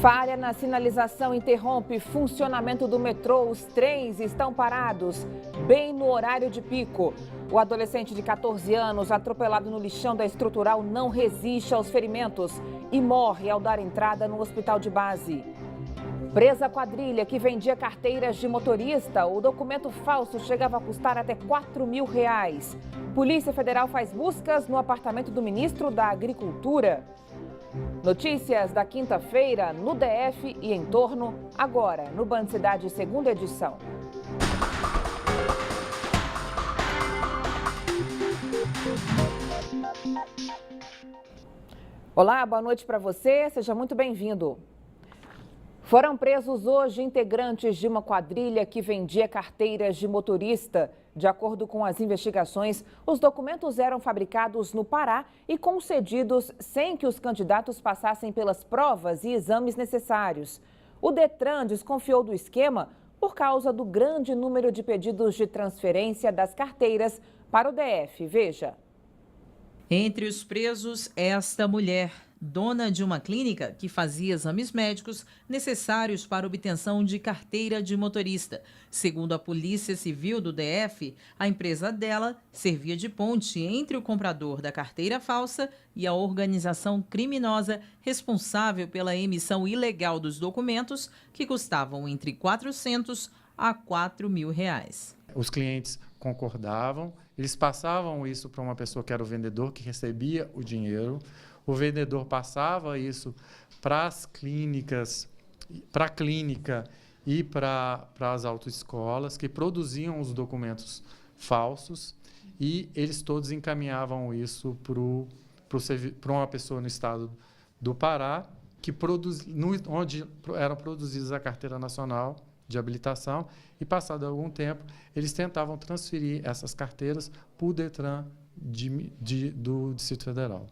Falha na sinalização interrompe funcionamento do metrô. Os trens estão parados, bem no horário de pico. O adolescente de 14 anos, atropelado no lixão da estrutural, não resiste aos ferimentos e morre ao dar entrada no hospital de base. Presa a quadrilha que vendia carteiras de motorista, o documento falso chegava a custar até R$ 4.000. Polícia Federal faz buscas no apartamento do ministro da Agricultura. Notícias da quinta-feira no DF e em torno, agora no Band Cidade, segunda edição. Olá, boa noite para você, seja muito bem-vindo. Foram presos hoje integrantes de uma quadrilha que vendia carteiras de motorista. De acordo com as investigações, os documentos eram fabricados no Pará e concedidos sem que os candidatos passassem pelas provas e exames necessários. O Detran desconfiou do esquema por causa do grande número de pedidos de transferência das carteiras para o DF. Veja. Entre os presos, esta mulher, dona de uma clínica que fazia exames médicos necessários para obtenção de carteira de motorista. Segundo a Polícia Civil do DF, a empresa dela servia de ponte entre o comprador da carteira falsa e a organização criminosa responsável pela emissão ilegal dos documentos, que custavam entre R$400 a R$4.000. Os clientes concordavam, eles passavam isso para uma pessoa que era o vendedor, que recebia o dinheiro. O vendedor passava isso para as clínicas, para a clínica e para as autoescolas, que produziam os documentos falsos, e eles todos encaminhavam isso para uma pessoa no estado do Pará, onde eram produzidas a Carteira Nacional de Habilitação, e, passado algum tempo, eles tentavam transferir essas carteiras para o Detran do Distrito Federal.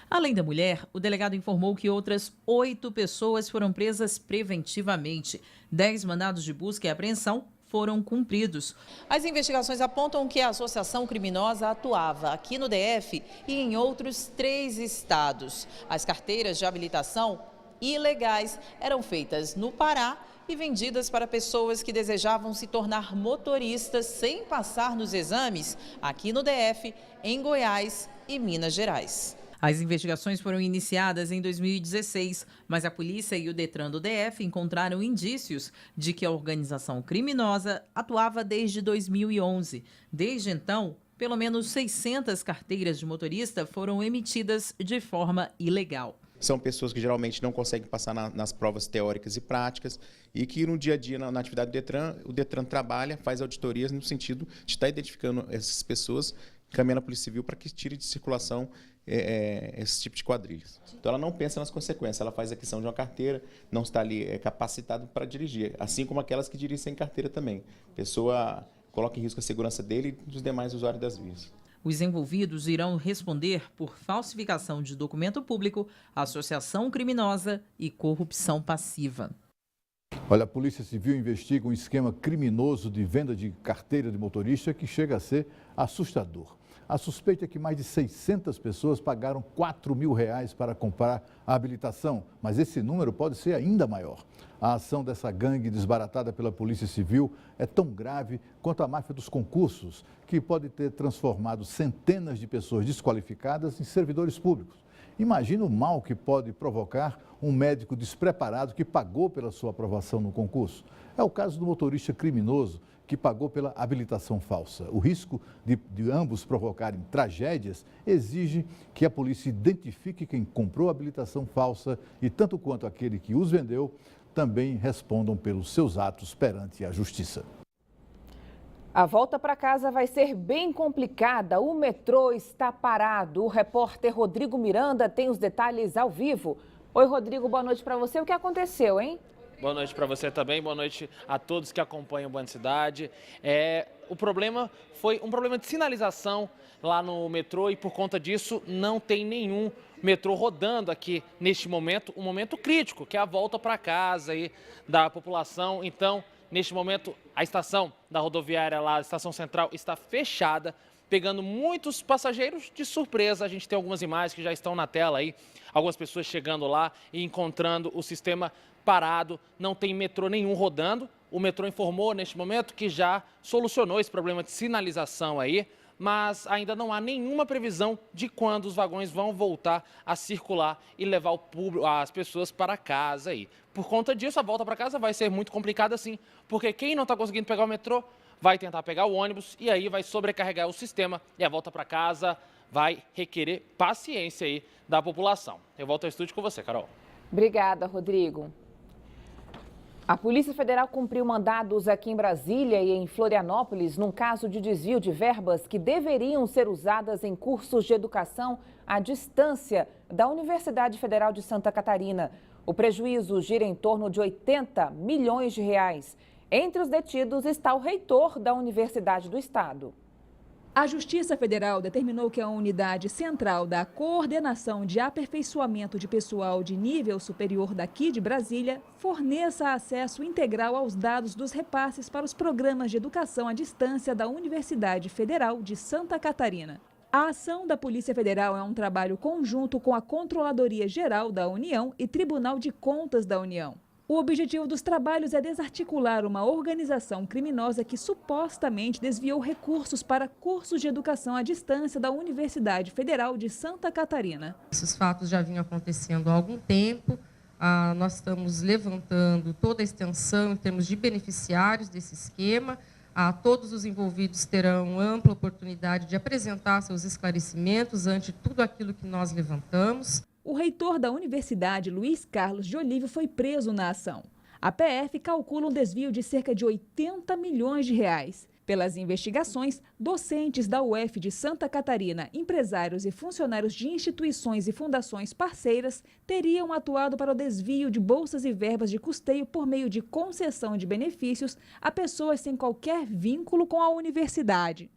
Além da mulher, o delegado informou que outras 8 pessoas foram presas preventivamente. 10 mandados de busca e apreensão foram cumpridos. As investigações apontam que a associação criminosa atuava aqui no DF e em outros 3 estados. As carteiras de habilitação ilegais eram feitas no Pará e vendidas para pessoas que desejavam se tornar motoristas sem passar nos exames aqui no DF, em Goiás e Minas Gerais. As investigações foram iniciadas em 2016, mas a polícia e o Detran do DF encontraram indícios de que a organização criminosa atuava desde 2011. Desde então, pelo menos 600 carteiras de motorista foram emitidas de forma ilegal. São pessoas que geralmente não conseguem passar nas provas teóricas e práticas e que no dia a dia, na atividade do Detran, o Detran trabalha, faz auditorias no sentido de estar identificando essas pessoas, encaminhando a Polícia Civil para que tire de circulação esse tipo de quadrilhas. Então ela não pensa nas consequências, ela faz a aquisição de uma carteira, não está ali capacitado para dirigir, assim como aquelas que dirigem sem carteira também. A pessoa coloca em risco a segurança dele e dos demais usuários das vias. Os envolvidos irão responder por falsificação de documento público, associação criminosa e corrupção passiva. Olha, a Polícia Civil investiga um esquema criminoso de venda de carteira de motorista que chega a ser assustador. A suspeita é que mais de 600 pessoas pagaram R$4.000 para comprar a habilitação, mas esse número pode ser ainda maior. A ação dessa gangue desbaratada pela Polícia Civil é tão grave quanto a máfia dos concursos, que pode ter transformado centenas de pessoas desqualificadas em servidores públicos. Imagina o mal que pode provocar um médico despreparado que pagou pela sua aprovação no concurso. É o caso do motorista criminoso que pagou pela habilitação falsa. O risco de ambos provocarem tragédias exige que a polícia identifique quem comprou a habilitação falsa e, tanto quanto aquele que os vendeu, também respondam pelos seus atos perante a justiça. A volta para casa vai ser bem complicada. O metrô está parado. O repórter Rodrigo Miranda tem os detalhes ao vivo. Oi, Rodrigo, boa noite para você. O que aconteceu, hein? Boa noite para você também, boa noite a todos que acompanham o Band Cidade. O problema foi um problema de sinalização lá no metrô e por conta disso não tem nenhum metrô rodando aqui neste momento, um momento crítico, que é a volta para casa aí da população. Então, neste momento, a estação da rodoviária lá, a estação central, está fechada, pegando muitos passageiros de surpresa. A gente tem algumas imagens que já estão na tela aí, algumas pessoas chegando lá e encontrando o sistema parado, não tem metrô nenhum rodando. O metrô informou neste momento que já solucionou esse problema de sinalização aí, mas ainda não há nenhuma previsão de quando os vagões vão voltar a circular e levar as pessoas para casa aí. Por conta disso, a volta para casa vai ser muito complicada sim, porque quem não está conseguindo pegar o metrô vai tentar pegar o ônibus e aí vai sobrecarregar o sistema e a volta para casa vai requerer paciência aí da população. Eu volto ao estúdio com você, Carol. Obrigada, Rodrigo. A Polícia Federal cumpriu mandados aqui em Brasília e em Florianópolis num caso de desvio de verbas que deveriam ser usadas em cursos de educação à distância da Universidade Federal de Santa Catarina. O prejuízo gira em torno de 80 milhões de reais. Entre os detidos está o reitor da Universidade do Estado. A Justiça Federal determinou que a Unidade Central da Coordenação de Aperfeiçoamento de Pessoal de Nível Superior daqui de Brasília forneça acesso integral aos dados dos repasses para os programas de educação à distância da Universidade Federal de Santa Catarina. A ação da Polícia Federal é um trabalho conjunto com a Controladoria Geral da União e Tribunal de Contas da União. O objetivo dos trabalhos é desarticular uma organização criminosa que supostamente desviou recursos para cursos de educação à distância da Universidade Federal de Santa Catarina. Esses fatos já vinham acontecendo há algum tempo. Nós estamos levantando toda a extensão em termos de beneficiários desse esquema. Todos os envolvidos terão ampla oportunidade de apresentar seus esclarecimentos ante tudo aquilo que nós levantamos. O reitor da universidade, Luiz Carlos de Olívio, foi preso na ação. A PF calcula um desvio de cerca de 80 milhões de reais. Pelas investigações, docentes da UF de Santa Catarina, empresários e funcionários de instituições e fundações parceiras teriam atuado para o desvio de bolsas e verbas de custeio por meio de concessão de benefícios a pessoas sem qualquer vínculo com a universidade.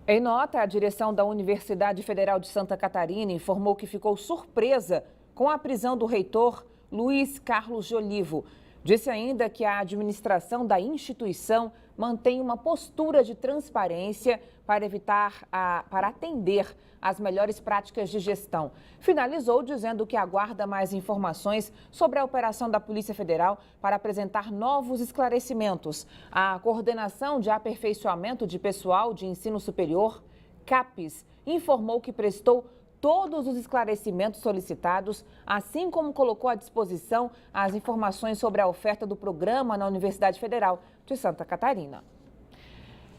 Em nota, a direção da Universidade Federal de Santa Catarina informou que ficou surpresa com a prisão do reitor Luiz Carlos de Olivo. Disse ainda que a administração da instituição mantém uma postura de transparência para atender às melhores práticas de gestão. Finalizou dizendo que aguarda mais informações sobre a operação da Polícia Federal para apresentar novos esclarecimentos. A Coordenação de Aperfeiçoamento de Pessoal de Ensino Superior, CAPES, informou que prestou todos os esclarecimentos solicitados, assim como colocou à disposição as informações sobre a oferta do programa na Universidade Federal de Santa Catarina.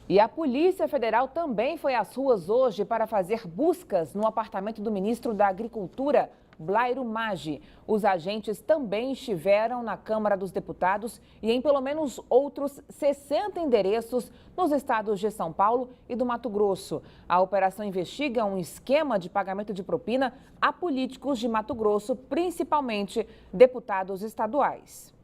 E a Polícia Federal também foi às ruas hoje para fazer buscas no apartamento do ministro da Agricultura, Blairo Maggi. Os agentes também estiveram na Câmara dos Deputados e em pelo menos outros 60 endereços nos estados de São Paulo e do Mato Grosso. A operação investiga um esquema de pagamento de propina a políticos de Mato Grosso, principalmente deputados estaduais.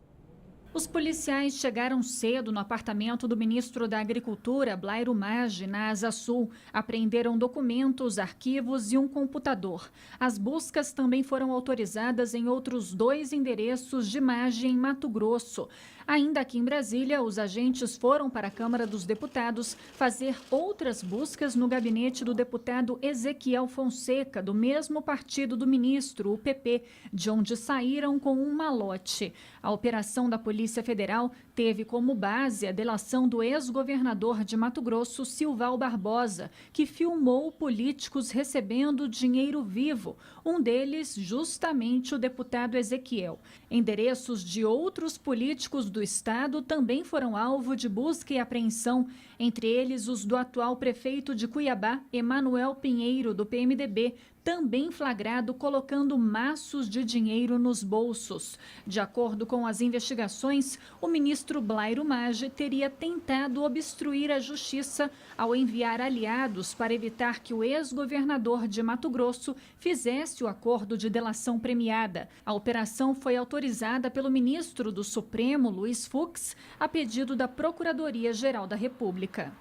Os policiais chegaram cedo no apartamento do ministro da Agricultura, Blairo Maggi, na Asa Sul. Apreenderam documentos, arquivos e um computador. As buscas também foram autorizadas em outros 2 endereços de Maggi, em Mato Grosso. Ainda aqui em Brasília, os agentes foram para a Câmara dos Deputados fazer outras buscas no gabinete do deputado Ezequiel Fonseca, do mesmo partido do ministro, o PP, de onde saíram com um malote. A operação da Polícia Federal teve como base a delação do ex-governador de Mato Grosso, Silval Barbosa, que filmou políticos recebendo dinheiro vivo, um deles justamente o deputado Ezequiel. Endereços de outros políticos do estado também foram alvo de busca e apreensão, entre eles os do atual prefeito de Cuiabá, Emanuel Pinheiro, do PMDB, também flagrado colocando maços de dinheiro nos bolsos. De acordo com as investigações, o ministro Blairo Maggi teria tentado obstruir a justiça ao enviar aliados para evitar que o ex-governador de Mato Grosso fizesse o acordo de delação premiada. A operação foi autorizada pelo ministro do Supremo, Luiz Fux, a pedido da Procuradoria-Geral da República.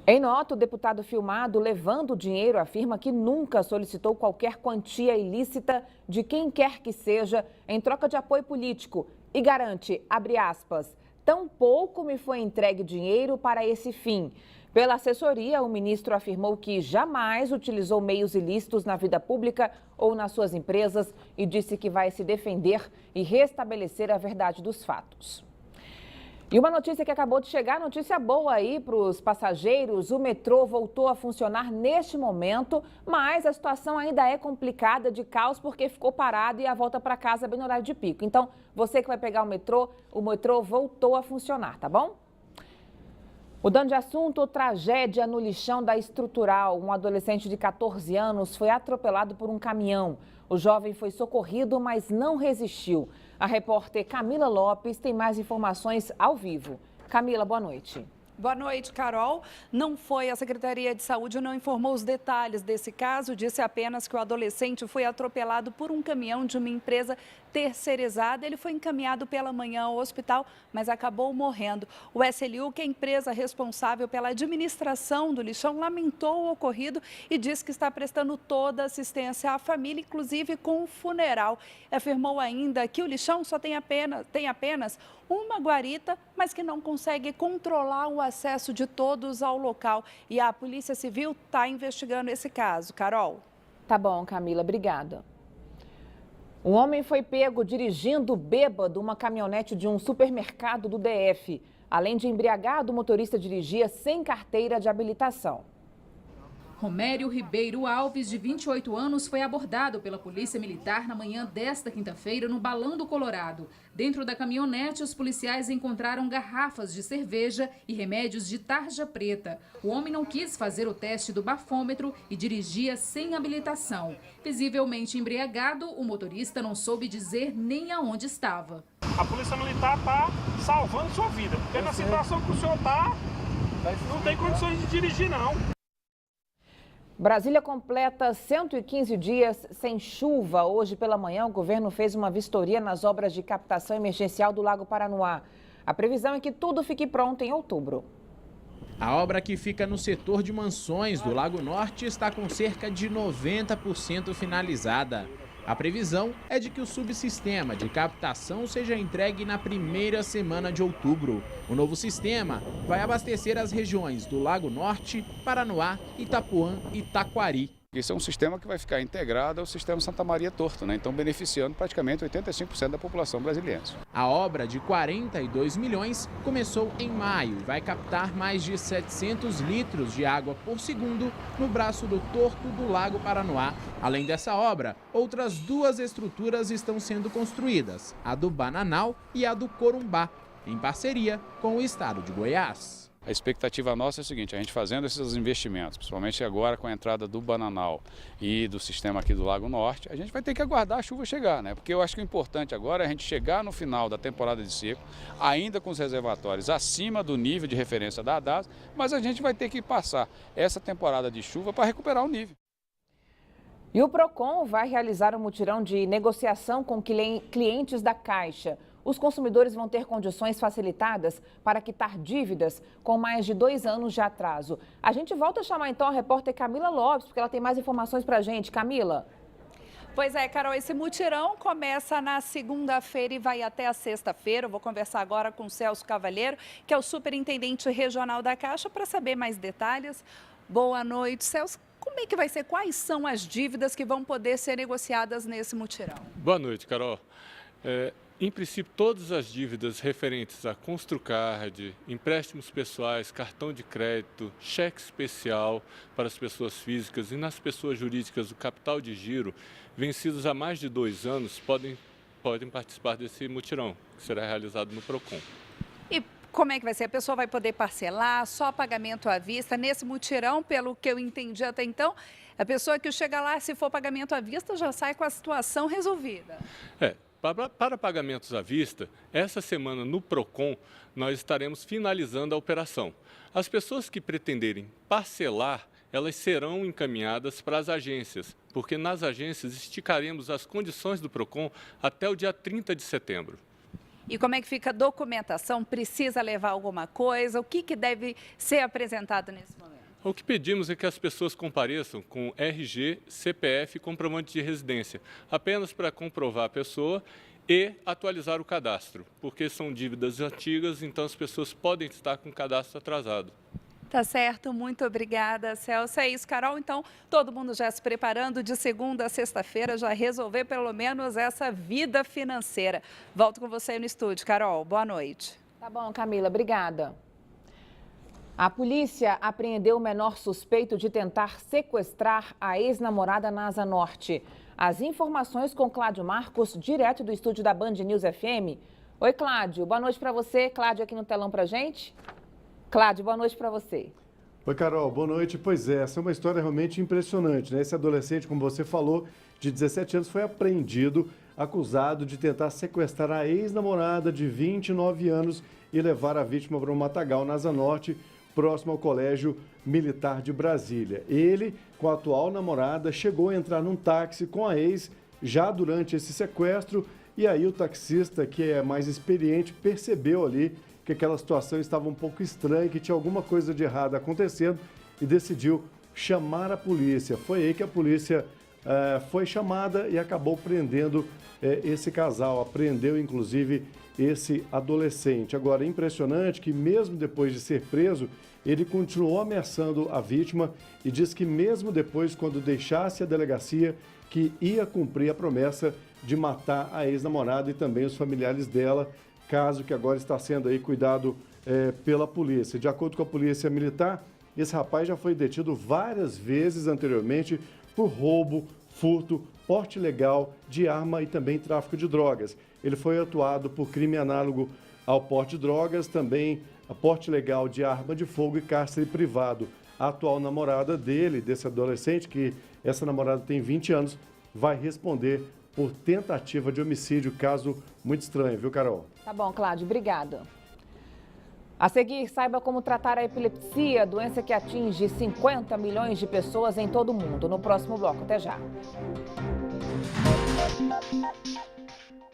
Em nota, o deputado filmado levando o dinheiro afirma que nunca solicitou qualquer quantia ilícita de quem quer que seja em troca de apoio político e garante, abre aspas, tampouco me foi entregue dinheiro para esse fim. Pela assessoria, o ministro afirmou que jamais utilizou meios ilícitos na vida pública ou nas suas empresas e disse que vai se defender e restabelecer a verdade dos fatos. E uma notícia que acabou de chegar, notícia boa aí para os passageiros. O metrô voltou a funcionar neste momento, mas a situação ainda é complicada, de caos, porque ficou parado e a volta para casa bem no horário de pico. Então, você que vai pegar o metrô voltou a funcionar, tá bom? Mudando de assunto, tragédia no lixão da Estrutural. Um adolescente de 14 anos foi atropelado por um caminhão. O jovem foi socorrido, mas não resistiu. A repórter Camila Lopes tem mais informações ao vivo. Camila, boa noite. Boa noite, Carol. A Secretaria de Saúde não informou os detalhes desse caso, disse apenas que o adolescente foi atropelado por um caminhão de uma empresa terceirizada. Ele foi encaminhado pela manhã ao hospital, mas acabou morrendo. O SLU, que é a empresa responsável pela administração do lixão, lamentou o ocorrido e disse que está prestando toda a assistência à família, inclusive com o funeral. Afirmou ainda que o lixão só tem apenas uma guarita, mas que não consegue controlar o acesso de todos ao local. E a Polícia Civil está investigando esse caso. Carol? Tá bom, Camila, obrigada. Um homem foi pego dirigindo bêbado uma caminhonete de um supermercado do DF. Além de embriagado, o motorista dirigia sem carteira de habilitação. Romério Ribeiro Alves, de 28 anos, foi abordado pela Polícia Militar na manhã desta quinta-feira no Balão do Colorado. Dentro da caminhonete, os policiais encontraram garrafas de cerveja e remédios de tarja preta. O homem não quis fazer o teste do bafômetro e dirigia sem habilitação. Visivelmente embriagado, o motorista não soube dizer nem aonde estava. A Polícia Militar está salvando sua vida, porque na situação que o senhor está, não tem condições de dirigir, não. Brasília completa 115 dias sem chuva. Hoje pela manhã, o governo fez uma vistoria nas obras de captação emergencial do Lago Paranoá. A previsão é que tudo fique pronto em outubro. A obra, que fica no setor de mansões do Lago Norte, está com cerca de 90% finalizada. A previsão é de que o subsistema de captação seja entregue na primeira semana de outubro. O novo sistema vai abastecer as regiões do Lago Norte, Paranoá, Itapuã e Taquari. Esse é um sistema que vai ficar integrado ao sistema Santa Maria Torto, né? Então beneficiando praticamente 85% da população brasileira. A obra, de 42 milhões, começou em maio e vai captar mais de 700 litros de água por segundo no braço do Torto do Lago Paranoá. Além dessa obra, outras duas estruturas estão sendo construídas, a do Bananal e a do Corumbá, em parceria com o estado de Goiás. A expectativa nossa é a seguinte: a gente fazendo esses investimentos, principalmente agora com a entrada do Bananal e do sistema aqui do Lago Norte, a gente vai ter que aguardar a chuva chegar, né? Porque eu acho que o importante agora é a gente chegar no final da temporada de seco, ainda com os reservatórios acima do nível de referência da DAS, mas a gente vai ter que passar essa temporada de chuva para recuperar o nível. E o PROCON vai realizar um mutirão de negociação com clientes da Caixa. Os consumidores vão ter condições facilitadas para quitar dívidas com mais de 2 anos de atraso. A gente volta a chamar então a repórter Camila Lopes, porque ela tem mais informações para a gente. Camila. Pois é, Carol, esse mutirão começa na segunda-feira e vai até a sexta-feira. Eu vou conversar agora com o Celso Cavalheiro, que é o superintendente regional da Caixa, para saber mais detalhes. Boa noite, Celso. Como é que vai ser? Quais são as dívidas que vão poder ser negociadas nesse mutirão? Boa noite, Carol. Em princípio, todas as dívidas referentes a Construcard, empréstimos pessoais, cartão de crédito, cheque especial para as pessoas físicas e nas pessoas jurídicas o capital de giro, vencidos há mais de 2 anos, podem participar desse mutirão, que será realizado no PROCON. E como é que vai ser? A pessoa vai poder parcelar, só pagamento à vista? Nesse mutirão, pelo que eu entendi até então, a pessoa que chega lá, se for pagamento à vista, já sai com a situação resolvida. Para pagamentos à vista, essa semana no PROCON nós estaremos finalizando a operação. As pessoas que pretenderem parcelar, elas serão encaminhadas para as agências, porque nas agências esticaremos as condições do PROCON até o dia 30 de setembro. E como é que fica a documentação? Precisa levar alguma coisa? O que deve ser apresentado nesse momento? O que pedimos é que as pessoas compareçam com RG, CPF e comprovante de residência, apenas para comprovar a pessoa e atualizar o cadastro, porque são dívidas antigas, então as pessoas podem estar com o cadastro atrasado. Tá certo, muito obrigada, Celso. É isso, Carol. Então, todo mundo já se preparando de segunda a sexta-feira, já resolver pelo menos essa vida financeira. Volto com você no estúdio, Carol. Boa noite. Tá bom, Camila, obrigada. A polícia apreendeu o menor suspeito de tentar sequestrar a ex-namorada na Asa Norte. As informações com Cláudio Marcos, direto do estúdio da Band News FM. Oi, Cláudio. Boa noite para você. Cláudio aqui no telão pra gente. Cláudio, boa noite para você. Oi, Carol, boa noite. Pois é, essa é uma história realmente impressionante, né? Esse adolescente, como você falou, de 17 anos, foi apreendido, acusado de tentar sequestrar a ex-namorada de 29 anos e levar a vítima para um matagal na Asa Norte, próximo ao Colégio Militar de Brasília. Ele, com a atual namorada, chegou a entrar num táxi com a ex já durante esse sequestro e aí o taxista, que é mais experiente, percebeu ali que aquela situação estava um pouco estranha, que tinha alguma coisa de errado acontecendo e decidiu chamar a polícia. Foi aí que a polícia foi chamada e acabou prendendo esse casal, apreendeu inclusive esse adolescente. Agora, é impressionante que mesmo depois de ser preso, ele continuou ameaçando a vítima e diz que mesmo depois, quando deixasse a delegacia, que ia cumprir a promessa de matar a ex-namorada e também os familiares dela, caso que agora está sendo aí cuidado pela polícia. De acordo com a polícia militar, esse rapaz já foi detido várias vezes anteriormente por roubo, furto, porte ilegal de arma e também tráfico de drogas. Ele foi atuado por crime análogo ao porte de drogas, também a porte ilegal de arma de fogo e cárcere privado. A atual namorada dele, desse adolescente, que essa namorada tem 20 anos, vai responder por tentativa de homicídio, caso muito estranho, viu, Carol? Tá bom, Cláudio, obrigada. A seguir, saiba como tratar a epilepsia, doença que atinge 50 milhões de pessoas em todo o mundo. No próximo bloco, até já.